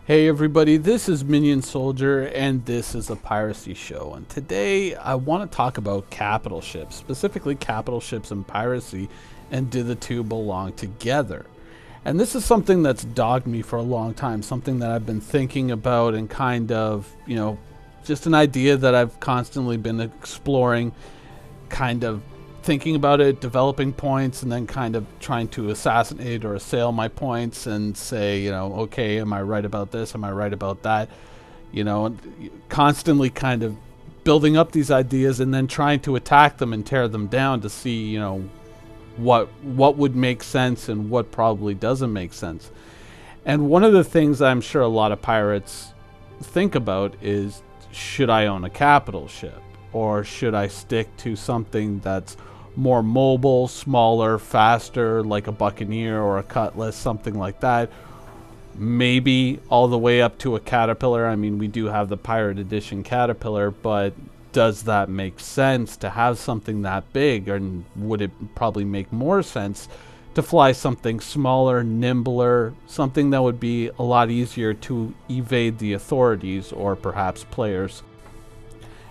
Hey everybody, this is Minion Soldier and this is a Piracy Show, and today I want to talk about capital ships, specifically capital ships and piracy, and do the two belong together? And this is something that's dogged me for a long time, something that I've been thinking about and kind of, just an idea that I've constantly been exploring, kind of thinking about it, developing points, and then kind of trying to assassinate or assail my points and say, okay, am I right about this? Am I right about that? And constantly kind of building up these ideas and then trying to attack them and tear them down to see, what would make sense and what probably doesn't make sense. And one of the things I'm sure a lot of pirates think about is, should I own a capital ship? Or should I stick to something that's more mobile, smaller, faster, like a Buccaneer or a Cutlass, something like that? Maybe all the way up to a Caterpillar. I mean, we do have the Pirate Edition Caterpillar, but does that make sense to have something that big? Or would it probably make more sense to fly something smaller, nimbler, something that would be a lot easier to evade the authorities or perhaps players?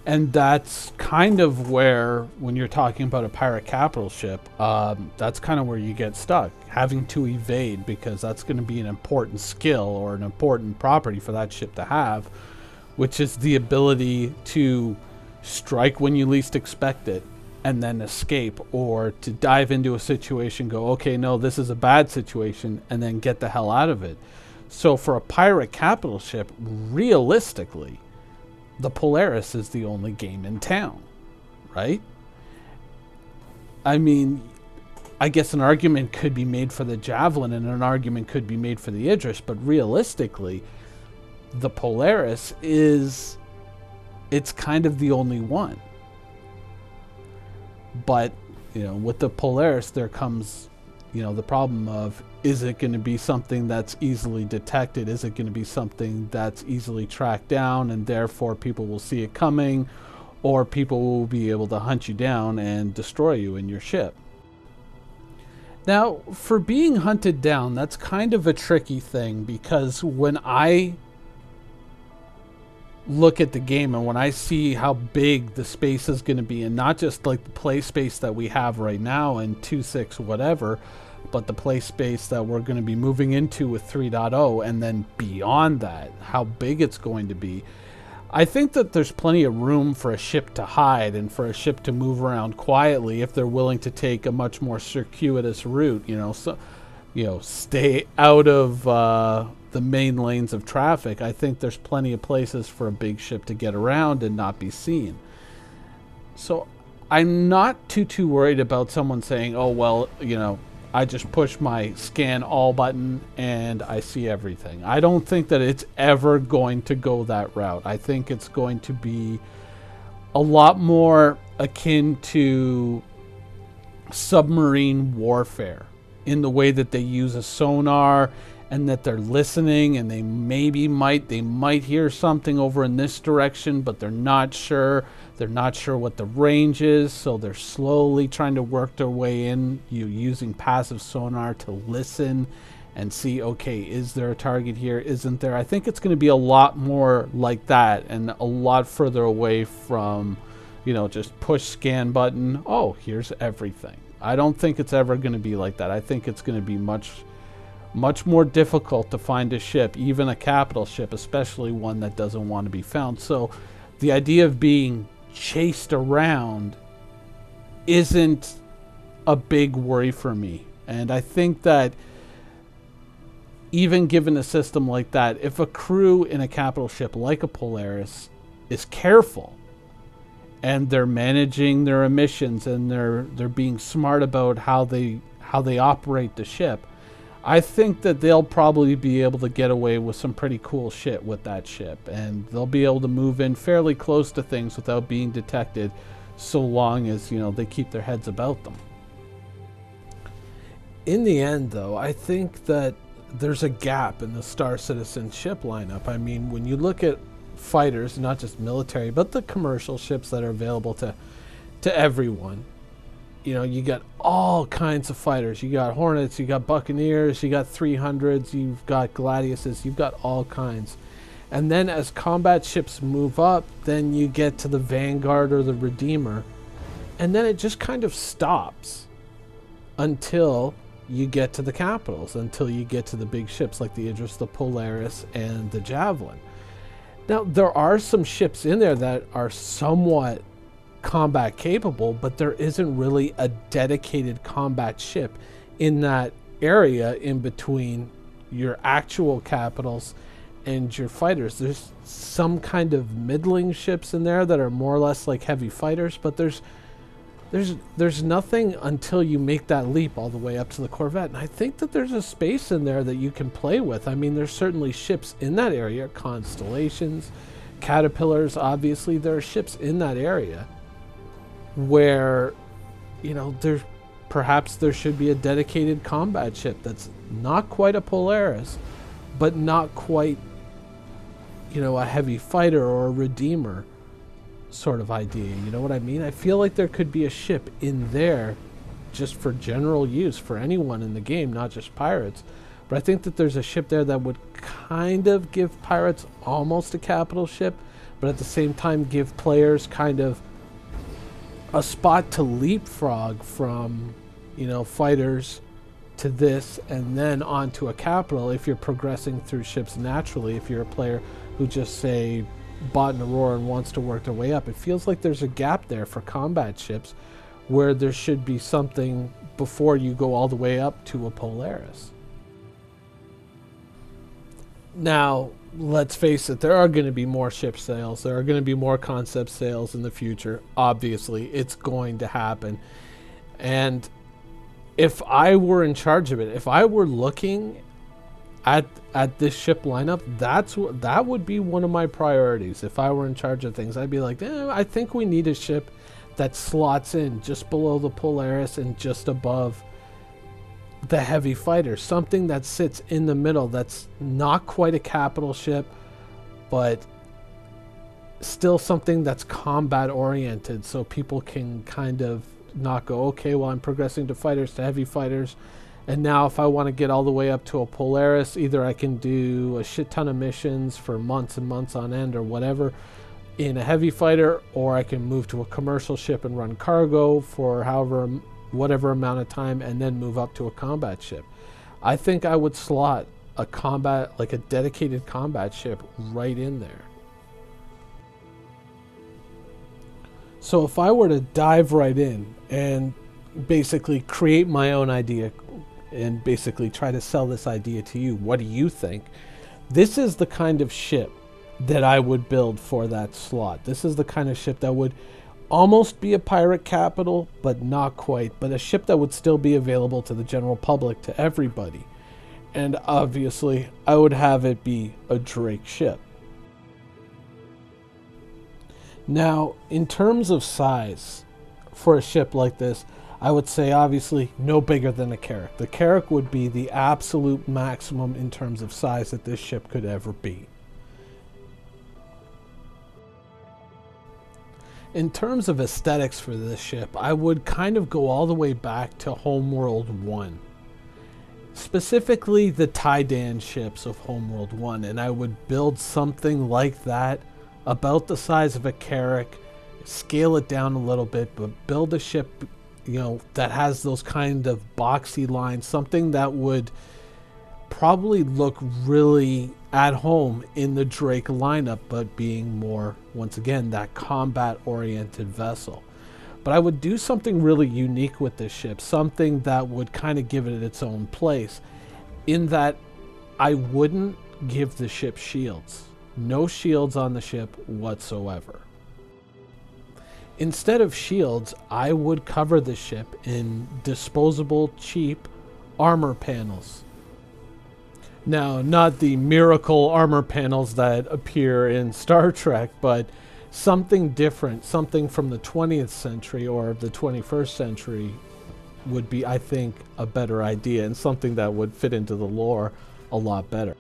And that's kind of where, when you're talking about a pirate capital ship, that's kind of where you get stuck, having to evade, because that's going to be an important skill or an important property for that ship to have, which is the ability to strike when you least expect it and then escape, or to dive into a situation, go, okay, no, this is a bad situation, and then get the hell out of it. So for a pirate capital ship, realistically, the Polaris is the only game in town, right? I mean, I guess an argument could be made for the Javelin and an argument could be made for the Idris, but realistically, the Polaris it's kind of the only one. But, with the Polaris, there comes, the problem of, is it going to be something that's easily detected? Is it going to be something that's easily tracked down and therefore people will see it coming, or people will be able to hunt you down and destroy you in your ship? Now, for being hunted down, that's kind of a tricky thing, because when I look at the game and when I see how big the space is going to be, and not just like the play space that we have right now in 2.6 whatever, but the play space that we're going to be moving into with 3.0, and then beyond that, how big it's going to be, I think that there's plenty of room for a ship to hide and for a ship to move around quietly if they're willing to take a much more circuitous route, stay out of the main lanes of traffic. I think there's plenty of places for a big ship to get around and not be seen. So I'm not too worried about someone saying, oh, well, I just push my scan all button and I see everything. I don't think that it's ever going to go that route. I think it's going to be a lot more akin to submarine warfare, in the way that they use a sonar and that they're listening, and they might hear something over in this direction, but they're not sure. They're not sure what the range is, so they're slowly trying to work their way in, using passive sonar to listen and see, okay, is there a target here? Isn't there? I think it's going to be a lot more like that, and a lot further away from, just push scan button, oh, here's everything. I don't think it's ever going to be like that. I think it's going to be much more difficult to find a ship, even a capital ship, especially one that doesn't want to be found. So the idea of being chased around isn't a big worry for me. And I think that even given a system like that, if a crew in a capital ship like a Polaris is careful and they're managing their emissions and they're being smart about how they operate the ship, I think that they'll probably be able to get away with some pretty cool shit with that ship, and they'll be able to move in fairly close to things without being detected, so long as, they keep their heads about them. In the end, though, I think that there's a gap in the Star Citizen ship lineup. I mean, when you look at fighters, not just military, but the commercial ships that are available to everyone, you know, you got all kinds of fighters. You got Hornets, you got Buccaneers, you got 300s, you've got Gladiuses, you've got all kinds. And then as combat ships move up, then you get to the Vanguard or the Redeemer. And then it just kind of stops until you get to the capitals, until you get to the big ships like the Idris, the Polaris, and the Javelin. Now, there are some ships in there that are somewhat combat capable, but there isn't really a dedicated combat ship in that area in between your actual capitals and your fighters. There's some kind of middling ships in there that are more or less like heavy fighters, but there's nothing until you make that leap all the way up to the Corvette. And I think that there's a space in there that you can play with. I mean, there's certainly ships in that area, Constellations, Caterpillars, obviously there are ships in that area where, you know, perhaps there should be a dedicated combat ship that's not quite a Polaris, but not quite, you know, a heavy fighter or a Redeemer sort of idea. You know what I mean? I feel like there could be a ship in there just for general use for anyone in the game, not just pirates. But I think that there's a ship there that would kind of give pirates almost a capital ship, but at the same time give players kind of a spot to leapfrog from, you know, fighters to this and then onto a capital if you're progressing through ships naturally. If you're a player who just, say, bought an Aurora and wants to work their way up, it feels like there's a gap there for combat ships where there should be something before you go all the way up to a Polaris. Now, let's face it, there are going to be more ship sales. There are going to be more concept sales in the future. Obviously, it's going to happen. And if I were in charge of it, if I were looking at this ship lineup, that would be one of my priorities. If I were in charge of things, I'd be like, I think we need a ship that slots in just below the Polaris and just above the heavy fighter, something that sits in the middle, that's not quite a capital ship, but still something that's combat oriented, so people can kind of not go, okay, well, I'm progressing to fighters, to heavy fighters, and now if I want to get all the way up to a Polaris, either I can do a shit ton of missions for months and months on end or whatever in a heavy fighter, or I can move to a commercial ship and run cargo for whatever amount of time and then move up to a combat ship. I think I would slot a combat, like a dedicated combat ship right in there. So if I were to dive right in and basically create my own idea and basically try to sell this idea to you, what do you think? This is the kind of ship that I would build for that slot. This is the kind of ship that would almost be a pirate capital, but not quite, but a ship that would still be available to the general public, to everybody. And obviously, I would have it be a Drake ship. Now, in terms of size for a ship like this, I would say obviously no bigger than a Carrack. The Carrack would be the absolute maximum in terms of size that this ship could ever be. In terms of aesthetics for this ship, I would kind of go all the way back to Homeworld 1. Specifically the Taidan ships of Homeworld 1, and I would build something like that, about the size of a Carrack, scale it down a little bit, but build a ship, you know, that has those kind of boxy lines, something that would probably look really at home in the Drake lineup, but being more, once again, that combat-oriented vessel. But I would do something really unique with this ship, something that would kind of give it its own place, in that I wouldn't give the ship shields. No shields on the ship whatsoever. Instead of shields, I would cover the ship in disposable, cheap armor panels. Now, not the miracle armor panels that appear in Star Trek, but something different, something from the 20th century or the 21st century would be, I think, a better idea, and something that would fit into the lore a lot better.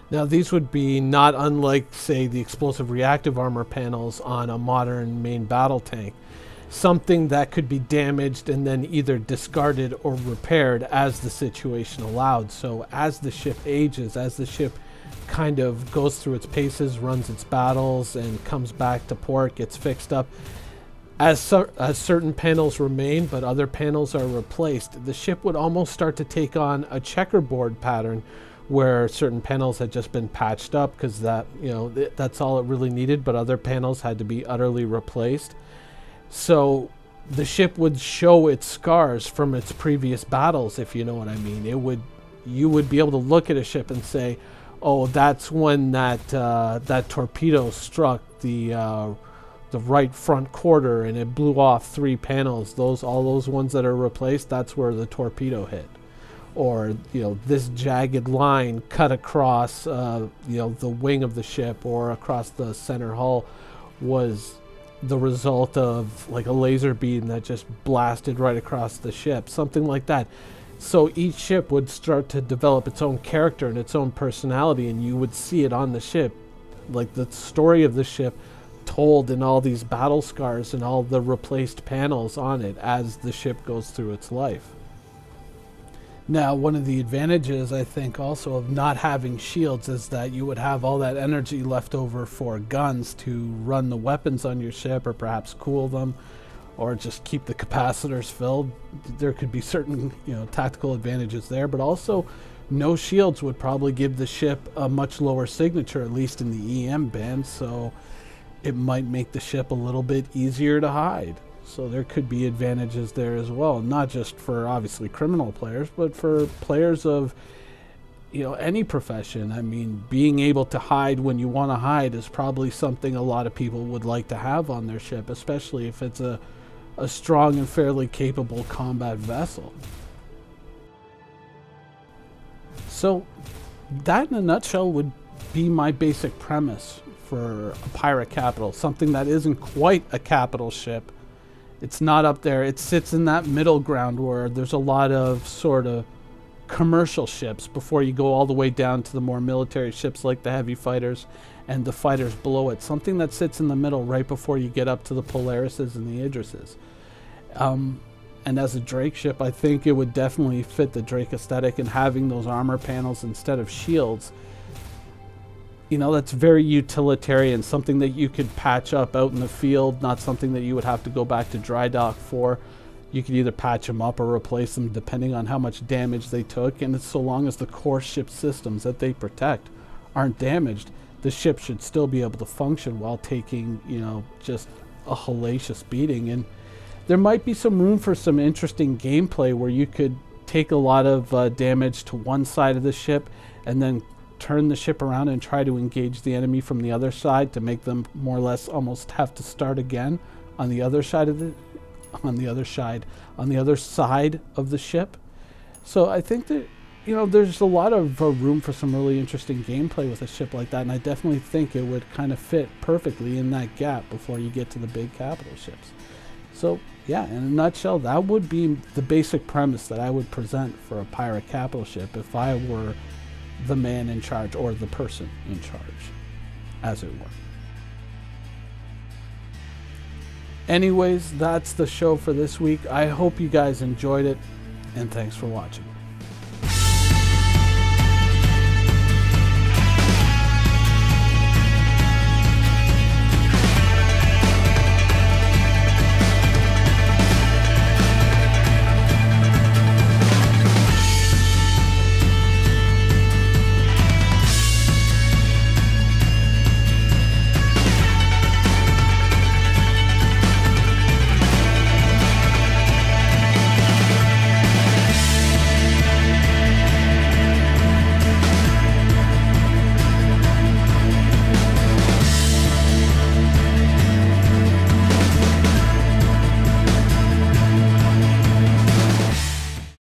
Now, these would be not unlike, say, the explosive reactive armor panels on a modern main battle tank. something that could be damaged and then either discarded or repaired as the situation allowed. So as the ship ages, as the ship kind of goes through its paces, runs its battles, and comes back to port, gets fixed up, as certain panels remain but other panels are replaced, the ship would almost start to take on a checkerboard pattern where certain panels had just been patched up because that, you know, that's all it really needed, but other panels had to be utterly replaced. So the ship would show its scars from its previous battles, if you know what I mean. You would be able to look at a ship and say, oh, that's when that torpedo struck the right front quarter and it blew off 3 panels. All those ones that are replaced, that's where the torpedo hit. Or, you know, this jagged line cut across, you know, the wing of the ship or across the center hull was the result of like a laser beam that just blasted right across the ship, something like that. So each ship would start to develop its own character and its own personality, and you would see it on the ship, like the story of the ship told in all these battle scars and all the replaced panels on it as the ship goes through its life. Now, one of the advantages, I think, also of not having shields is that you would have all that energy left over for guns to run the weapons on your ship or perhaps cool them or just keep the capacitors filled. There could be certain, you know, tactical advantages there, but also no shields would probably give the ship a much lower signature, at least in the EM band, so it might make the ship a little bit easier to hide. So there could be advantages there as well, not just for obviously criminal players, but for players of, you know, any profession. I mean, being able to hide when you want to hide is probably something a lot of people would like to have on their ship, especially if it's a strong and fairly capable combat vessel. So that in a nutshell would be my basic premise for a pirate capital, something that isn't quite a capital ship. It's not up there. It sits in that middle ground where there's a lot of sort of commercial ships before you go all the way down to the more military ships like the heavy fighters and the fighters below it. Something that sits in the middle right before you get up to the Polarises and the Idrises. And as a Drake ship, I think it would definitely fit the Drake aesthetic, and having those armor panels instead of shields, you know, that's very utilitarian, something that you could patch up out in the field, not something that you would have to go back to dry dock for. You could either patch them up or replace them depending on how much damage they took, and it's so long as the core ship systems that they protect aren't damaged, the ship should still be able to function while taking, you know, just a hellacious beating. And there might be some room for some interesting gameplay where you could take a lot of damage to one side of the ship and then turn the ship around and try to engage the enemy from the other side to make them more or less almost have to start again on the other side of the other side of the ship. So I think that, you know, there's a lot of room for some really interesting gameplay with a ship like that, and I definitely think it would kind of fit perfectly in that gap before you get to the big capital ships. So yeah, in a nutshell, that would be the basic premise that I would present for a pirate capital ship if I were the man in charge, or the person in charge, as it were. Anyways, that's the show for this week. I hope you guys enjoyed it, and thanks for watching.